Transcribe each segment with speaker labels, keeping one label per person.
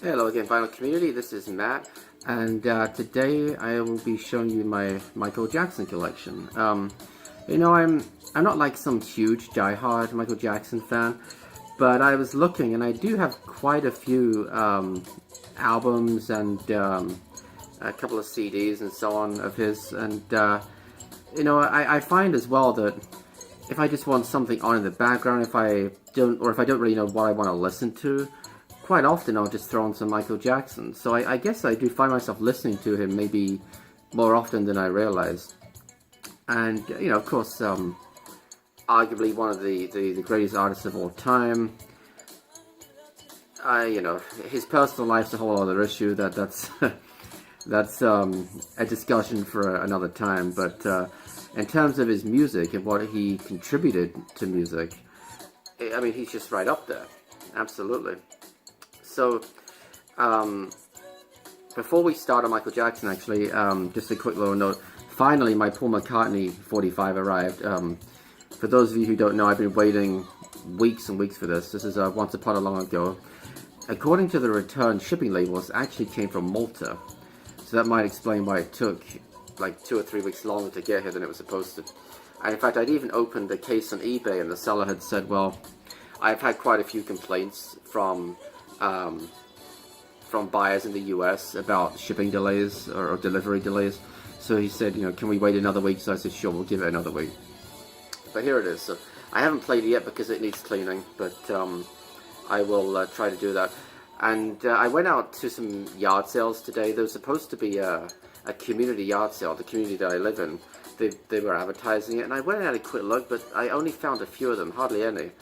Speaker 1: Hello again, Vinyl Community. This is Matt, and today I will be showing you my Michael Jackson collection. I'm not like some huge die-hard Michael Jackson fan, but I was looking, and I do have quite a few albums and a couple of CDs and so on of his. And I find as well that if I just want something on in the background, if I don't really know what I want to listen to, quite often I'll just throw on some Michael Jackson. So I guess I do find myself listening to him maybe more often than I realize. And, of course, arguably one of the greatest artists of all time. His personal life's a whole other issue. That's that's a discussion for another time. But in terms of his music and what he contributed to music, I mean, he's just right up there. Absolutely. So, before we start on Michael Jackson, actually, just a quick little note. Finally, my Paul McCartney 45 arrived. For those of you who don't know, I've been waiting weeks and weeks for this. This is Once Upon a Long Ago. According to the return shipping labels, it actually came from Malta. So that might explain why it took like 2 or 3 weeks longer to get here than it was supposed to. And in fact, I'd even opened the case on eBay, and the seller had said, well, I've had quite a few complaints from buyers in the US about shipping delays or delivery delays. So he said, can we wait another week? So I said, sure, we'll give it another week. But here it is. So I haven't played it yet because it needs cleaning, but I will try to do that. And I went out to some yard sales today. There was supposed to be a community yard sale, the community that I live in. They were advertising it, and I went and had a quick look, but I only found a few of them, hardly any.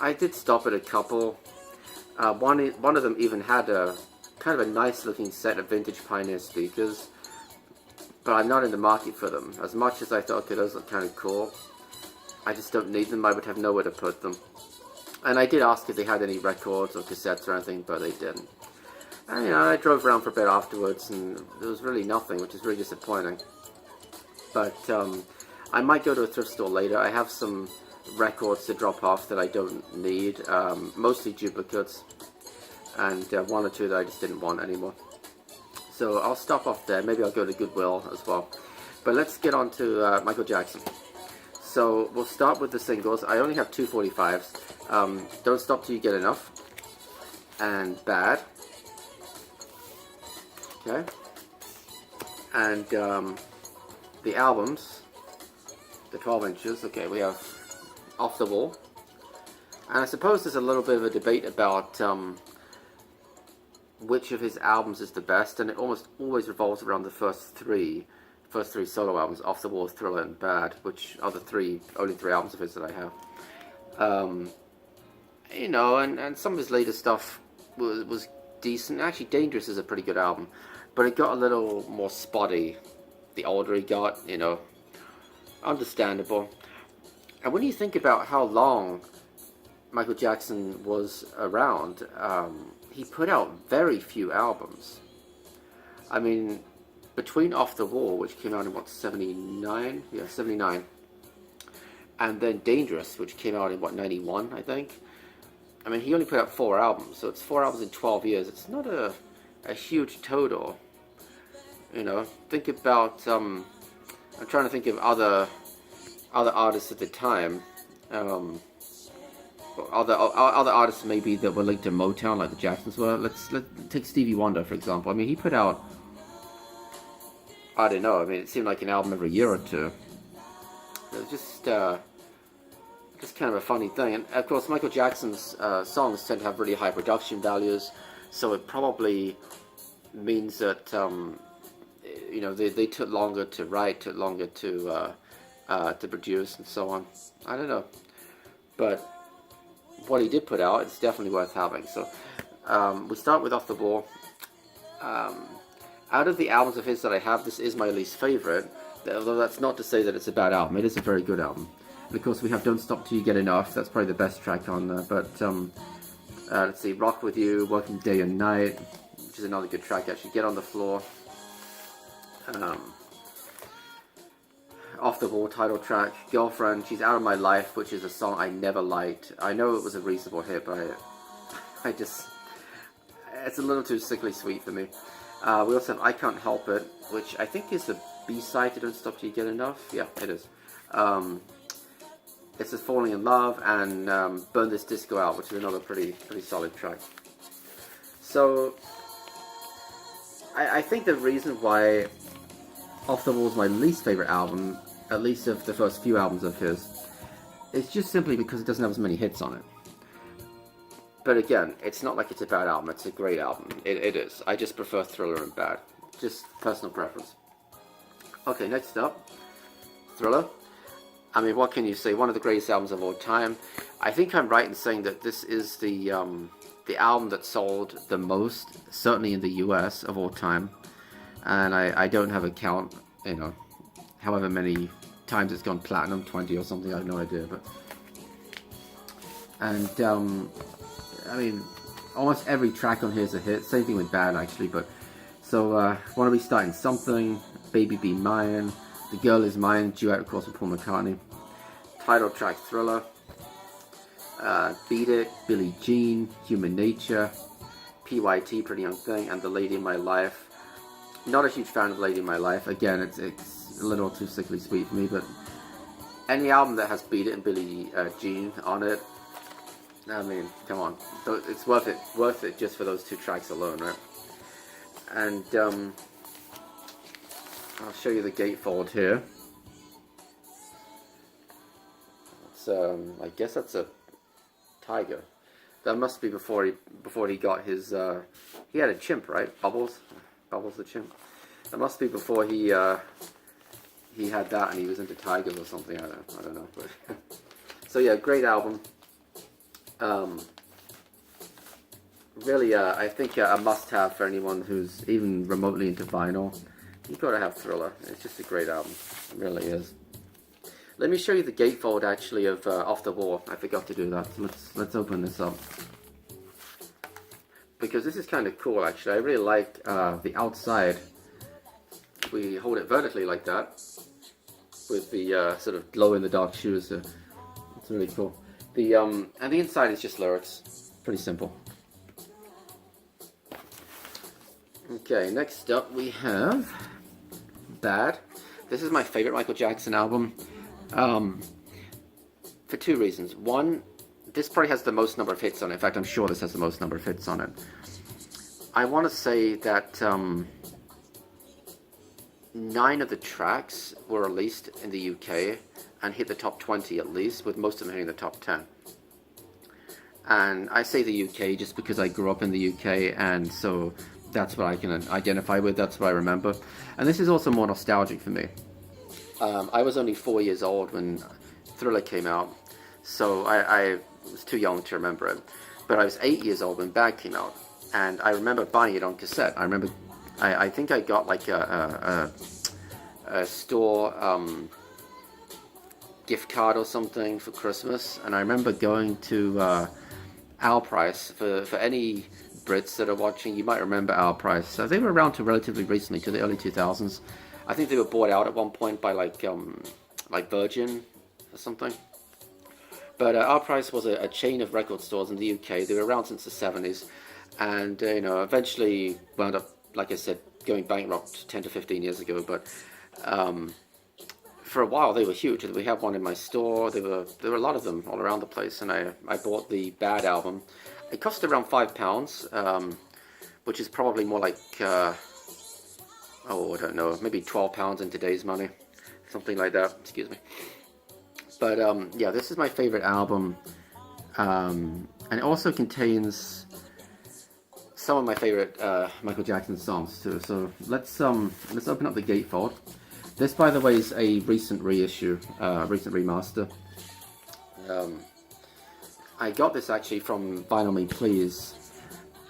Speaker 1: I did stop at a couple. One of them even had a kind of a nice looking set of vintage Pioneer speakers, but I'm not in the market for them. As much as I thought, okay, those look kind of cool, I just don't need them. I would have nowhere to put them. And I did ask if they had any records or cassettes or anything, but they didn't. And I drove around for a bit afterwards, and there was really nothing, which is really disappointing. But I might go to a thrift store later. I have some records to drop off that I don't need, mostly duplicates, and one or two that I just didn't want anymore. So I'll stop off there. Maybe I'll go to Goodwill as well. But let's get on to Michael Jackson. So we'll start with the singles. I only have 245s. Don't Stop Till You Get Enough and Bad. Okay. And the albums, the 12 inches. Okay, we have Off the Wall. And I suppose there's a little bit of a debate about which of his albums is the best, and it almost always revolves around the first three solo albums, Off the Wall, Thriller, and Bad, which are the only three albums of his that I have. And some of his later stuff was decent. Actually, Dangerous is a pretty good album, but it got a little more spotty the older he got, understandable. And when you think about how long Michael Jackson was around, he put out very few albums. I mean, between Off the Wall, which came out in 79? Yeah, 79. And then Dangerous, which came out in 91, I think. I mean, he only put out 4 albums, so it's 4 albums in 12 years. It's not a huge total. Think about, I'm trying to think of other artists at the time. Other artists maybe that were linked to Motown, like the Jacksons were. Let's take Stevie Wonder, for example. I mean, he put out, I don't know, I mean, it seemed like an album every year or two. It was just kind of a funny thing. And of course, Michael Jackson's songs tend to have really high production values, so it probably means that they took longer to write, took longer to produce, and so on. I don't know, but what he did put out, it's definitely worth having. So we start with Off the Wall. Out of the albums of his that I have, this is my least favorite, although that's not to say that it's a bad album. It is a very good album. And of course we have Don't Stop Till You Get Enough. That's probably the best track on there. But let's see, Rock With You, Working Day and Night, which is another good track actually. Get On the Floor. Off the Wall title track, Girlfriend, She's Out of My Life, which is a song I never liked. I know it was a reasonable hit, but I just it's a little too sickly sweet for me. We also have I Can't Help It, which I think is the B-side to Don't Stop Till You Get Enough. Yeah, it is. It's just Falling in Love and Burn This Disco Out, which is another pretty solid track. So I think the reason why Off the Wall is my least favorite album, at least of the first few albums of his, is just simply because it doesn't have as many hits on it. But again, it's not like it's a bad album, it's a great album. It is. I just prefer Thriller and Bad. Just personal preference. Okay, next up, Thriller. I mean, what can you say? One of the greatest albums of all time. I think I'm right in saying that this is the album that sold the most, certainly in the US, of all time. And I don't have a count, you know, however many times it's gone platinum, 20 or something, I have no idea. But and I mean, almost every track on here is a hit. Same thing with Bad, actually. But so, Wanna Be Starting Something, Baby Be Mine, The Girl Is Mine, duet of course with Paul McCartney. Title track Thriller, Beat It, Billie Jean, Human Nature, PYT, Pretty Young Thing, and The Lady in My Life. Not a huge fan of Lady in My Life. Again, it's a little too sickly sweet for me, but any album that has Beat It and Billie Jean on it, I mean, come on, it's worth it just for those two tracks alone, right? And I'll show you the gatefold here. It's I guess that's a tiger. That must be before he got his he had a chimp, right? Bubbles the chimp. That must be before he had that and he was into tigers or something. I don't know. But so yeah, great album. Really, I think a must-have for anyone who's even remotely into vinyl. You've got to have Thriller. It's just a great album. It really is. Let me show you the gatefold actually of Off the Wall. I forgot to do that. So let's open this up, because this is kind of cool actually. I really like the outside. We hold it vertically like that with the sort of glow-in-the-dark shoes. It's really cool. And the inside is just lyrics. Pretty simple. Okay, next up we have Bad. This is my favorite Michael Jackson album for two reasons. One, this probably has the most number of hits on it. In fact, I'm sure this has the most number of hits on it. I want to say that 9 of the tracks were released in the UK and hit the top 20 at least, with most of them hitting the top 10. And I say the UK just because I grew up in the UK, and so that's what I can identify with, that's what I remember. And this is also more nostalgic for me. I was only 4 years old when Thriller came out, so I was too young to remember it. But I was 8 years old when Bad came out, and I remember buying it on cassette. I think I got like a store gift card or something for Christmas, and I remember going to Our Price. For any Brits that are watching, you might remember Our Price. So they were around to relatively recently, to the early 2000s. I think they were bought out at one point by like Virgin or something. But Our Price was a chain of record stores in the UK. They were around since the 70s, and you know, eventually wound up, like I said, going bankrupt 10 to 15 years ago. But for a while they were huge. We have one in my store. There were a lot of them all around the place, and I bought the Bad album. It cost around £5, which is probably more like I don't know, maybe £12 in today's money, something like that. Excuse me. But yeah, this is my favorite album, and it also contains some of my favorite Michael Jackson songs too. So let's open up the gatefold. This, by the way, is a recent reissue, recent remaster. I got this actually from Vinyl Me Please,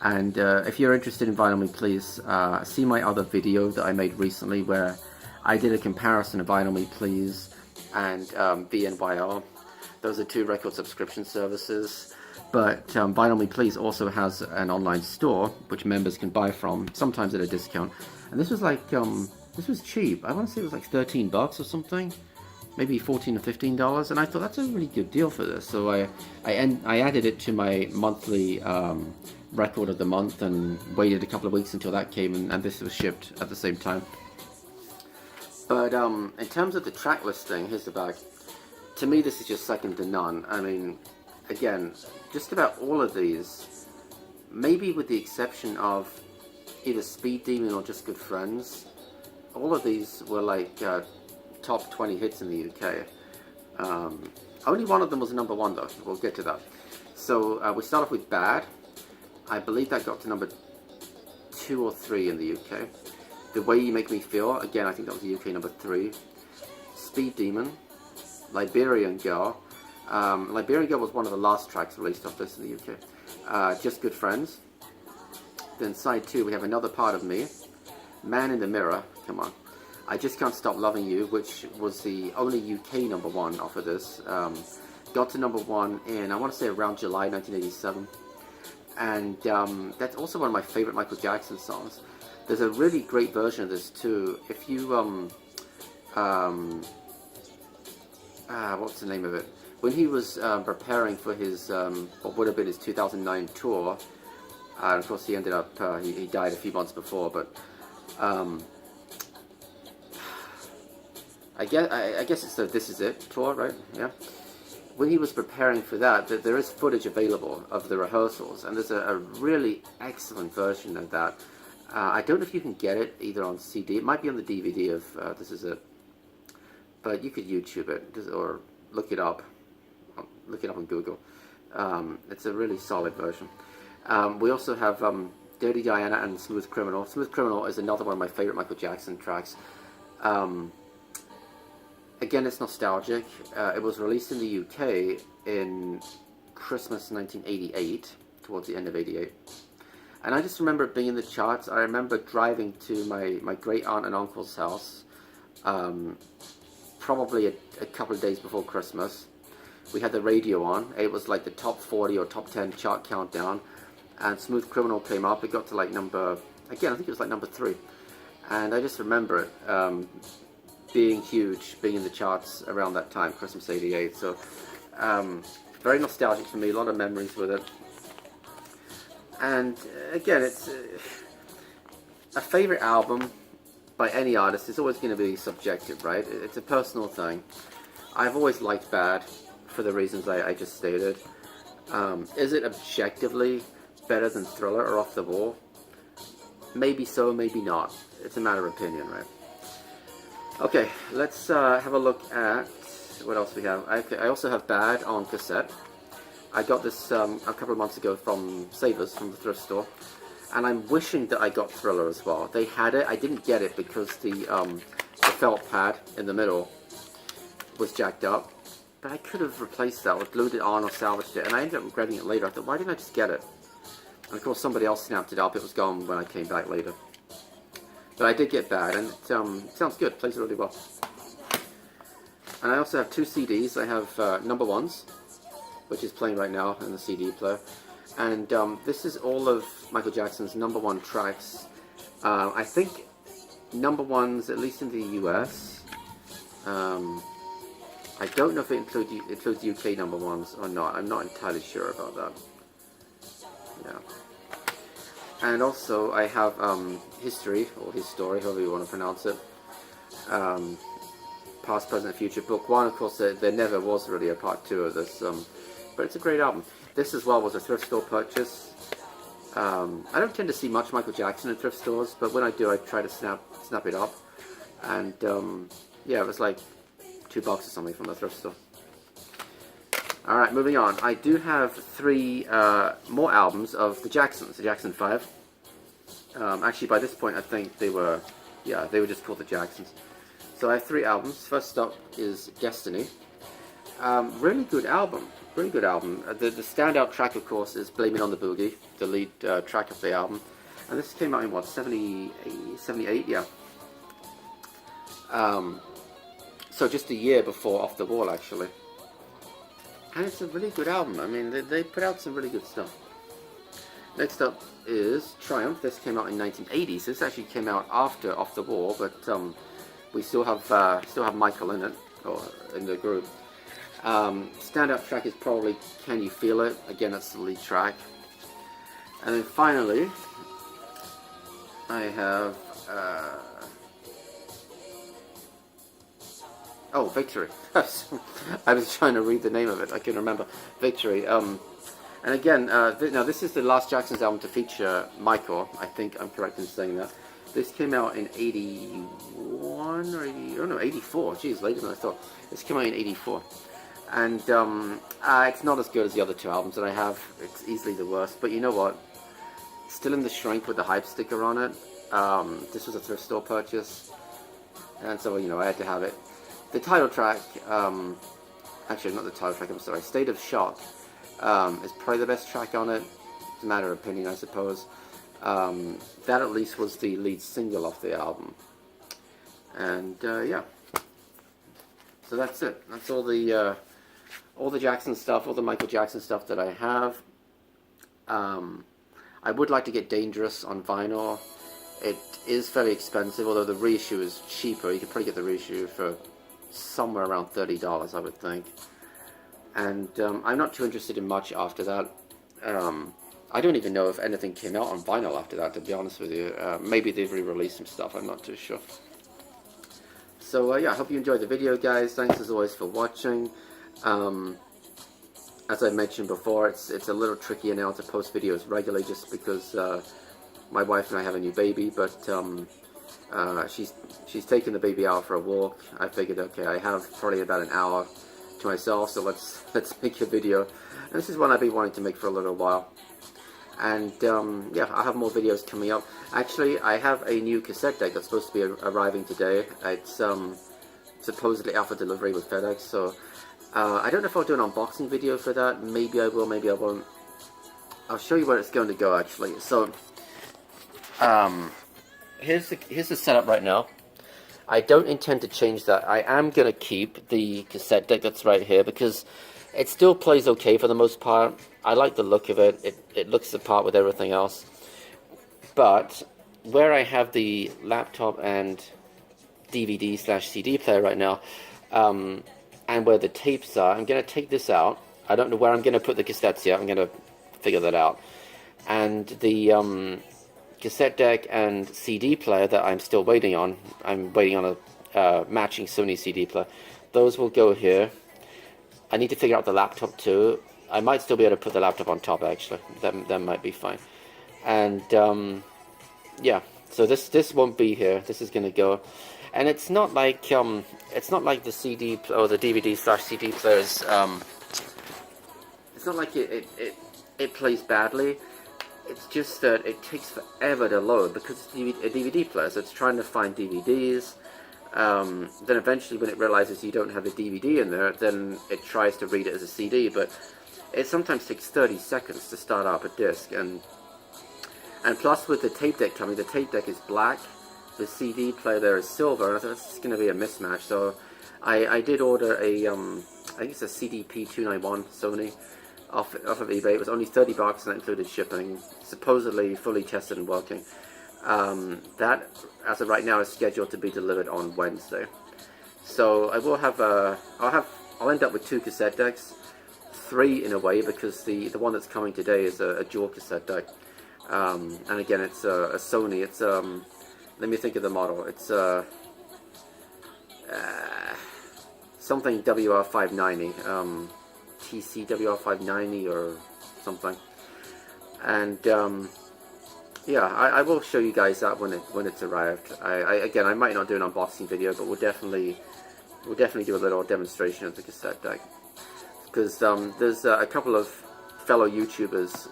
Speaker 1: and if you're interested in Vinyl Me Please, see my other video that I made recently where I did a comparison of Vinyl Me Please and VNYR. Those are two record subscription services, but Vinyl Me Please also has an online store which members can buy from, sometimes at a discount. And this was like this was cheap. I want to say it was like $13 or something. maybe $14 or $15, and I thought that's a really good deal for this. So I added it to my monthly record of the month and waited a couple of weeks until that came, and this was shipped at the same time. But in terms of the track listing, here's the bag. To me, this is just second to none. I mean, again, just about all of these, maybe with the exception of either Speed Demon or Just Good Friends, all of these were like top 20 hits in the UK. Only one of them was number one though. We'll get to that. So we start off with Bad. I believe that got to number 2 or 3 in the UK. The Way You Make Me Feel, again, I think that was the UK number 3. Speed Demon. Liberian Girl. Liberian Girl was one of the last tracks released off this in the UK. Just Good Friends. Then side 2, we have Another Part of Me. Man in the Mirror, come on. I Just Can't Stop Loving You, which was the only UK number 1 off of this. Got to number 1 in, I want to say around July 1987. And that's also one of my favorite Michael Jackson songs. There's a really great version of this too. If you, what's the name of it? When he was preparing for his, what would have been his 2009 tour, and of course he ended up, he died a few months before, but I guess it's the This Is It tour, right? Yeah. When he was preparing for that, there is footage available of the rehearsals, and there's a really excellent version of that. I don't know if you can get it either on CD. It might be on the DVD of This Is It, but you could YouTube it or look it up. Look it up on Google. It's a really solid version. We also have Dirty Diana and Smooth Criminal. Smooth Criminal is another one of my favorite Michael Jackson tracks. Again, it's nostalgic. It was released in the UK in Christmas 1988, towards the end of '88. And I just remember it being in the charts. I remember driving to my great aunt and uncle's house, probably a couple of days before Christmas. We had the radio on. It was like the top 40 or top 10 chart countdown. And Smooth Criminal came up. It got to like number, again, I think it was like number 3. And I just remember it being huge, being in the charts around that time, Christmas '88. So very nostalgic for me, a lot of memories with it. And again, it's a favorite album by any artist is always going to be subjective, right? It's a personal thing. I've always liked Bad for the reasons I just stated. Is it objectively better than Thriller or Off the Wall? Maybe so, maybe not. It's a matter of opinion, right? Okay, let's have a look at what else we have. I also have Bad on cassette. I got this a couple of months ago from Savers, from the thrift store, and I'm wishing that I got Thriller as well. They had it. I didn't get it because the felt pad in the middle was jacked up, but I could have replaced that or glued it on or salvaged it, and I ended up regretting it later. I thought, why didn't I just get it? And of course somebody else snapped it up. It was gone when I came back later. But I did get Bad, and it sounds good, plays really well. And I also have 2 CDs. I have Number Ones, which is playing right now in the CD player. And this is all of Michael Jackson's number 1 tracks. I think number 1s, at least in the US. I don't know if it includes UK number 1s or not. I'm not entirely sure about that. Yeah. And also I have History, or His Story, however you want to pronounce it. Past, Present, Future. Book 1, of course, there never was really a part 2 of this. But it's a great album. This as well was a thrift store purchase. I don't tend to see much Michael Jackson in thrift stores, but when I do, I try to snap it up. And yeah, it was like $2 or something from the thrift store. Alright, moving on. I do have 3 more albums of the Jacksons, the Jackson 5. Actually, by this point, I think they were just called the Jacksons. So I have 3 albums. First up is Destiny. Really good album. Really good album. The standout track, of course, is Blame It on the Boogie, the lead track of the album. And this came out in, what, 78? Yeah. So just a year before Off the Wall, actually. And it's a really good album. I mean, they put out some really good stuff. Next up is Triumph. This came out in 1980, so this actually came out after Off the Wall, but we still have Michael in it. or in the group. Standout track is probably Can You Feel It? Again, that's the lead track. And then finally, I have oh, Victory. I was trying to read the name of it. I couldn't remember. Victory. And again, now this is the last Jackson's album to feature Michael. I think I'm correct in saying that. This came out in 81 or 80, oh no, 84. Geez, later than I thought. This came out in 84. And it's not as good as the other two albums that I have. It's easily the worst. But you know what? Still in the shrink with the hype sticker on it. This was a thrift store purchase. And so, you know, I had to have it. The title track, actually not the title track, I'm sorry, State of Shock, is probably the best track on it. It's a matter of opinion, I suppose. That at least was the lead single off the album. And yeah, so that's it. That's all the Jackson stuff, all the Michael Jackson stuff that I have. I would like to get Dangerous on vinyl. It is fairly expensive, although the reissue is cheaper. You could probably get the reissue for somewhere around $30, I would think. And I'm not too interested in much after that. I don't even know if anything came out on vinyl after that, to be honest with you. Maybe they've re-released some stuff, I'm not too sure. So yeah, I hope you enjoyed the video, guys. Thanks as always for watching. As I mentioned before, it's a little trickier now to post videos regularly just because my wife and I have a new baby, but she's taking the baby out for a walk. I figured, okay, I have probably about an hour to myself, so let's make a video. And this is one I've been wanting to make for a little while. And yeah, I'll have more videos coming up. Actually, I have a new cassette deck that's supposed to be arriving today. It's supposedly out for delivery with FedEx, so I don't know if I'll do an unboxing video for that. Maybe I will, maybe I won't. I'll show you where it's going to go, actually. So here's the setup right now. I don't intend to change that. I am going to keep the cassette deck that's right here because it still plays okay for the most part. I like the look of it. It looks the part with everything else. But where I have the laptop and DVD/CD player right now, and where the tapes are, I'm going to take this out. I don't know where I'm going to put the cassettes yet. I'm going to figure that out. And the cassette deck and CD player that I'm still waiting on, I'm waiting on a matching Sony CD player. Those will go here. I need to figure out the laptop too. I might still be able to put the laptop on top, actually. That might be fine. And yeah, so this won't be here. This is going to go. And it's not like the CD or the DVD/CD players. It's not like it plays badly. It's just that it takes forever to load because it's a DVD player, so it's trying to find DVDs. Then eventually, when it realizes you don't have a DVD in there, then it tries to read it as a CD. But it sometimes takes 30 seconds to start up a disc, and plus with the tape deck coming, the tape deck is black. The CD player there is silver, and I thought it's going to be a mismatch. So I did order a I think it's a CDP-291 Sony off of eBay. It was only $30 and that included shipping. Supposedly fully tested and working. That, as of right now, is scheduled to be delivered on Wednesday. So I will have I'll end up with 2 cassette decks, 3 in a way, because the one that's coming today is a dual cassette deck. And again, it's a Sony. It's let me think of the model. It's something WR590, TC WR590 or something. And yeah, I will show you guys that when it's arrived. Again, I might not do an unboxing video, but we'll definitely do a little demonstration of the cassette deck, because there's a couple of fellow YouTubers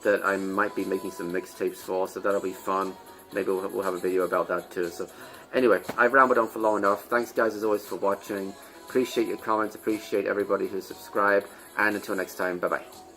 Speaker 1: that I might be making some mixtapes for, so that'll be fun. Maybe we'll have a video about that too. So anyway, I've rambled on for long enough. Thanks guys as always for watching. Appreciate your comments, appreciate everybody who's subscribed, and until next time, bye bye.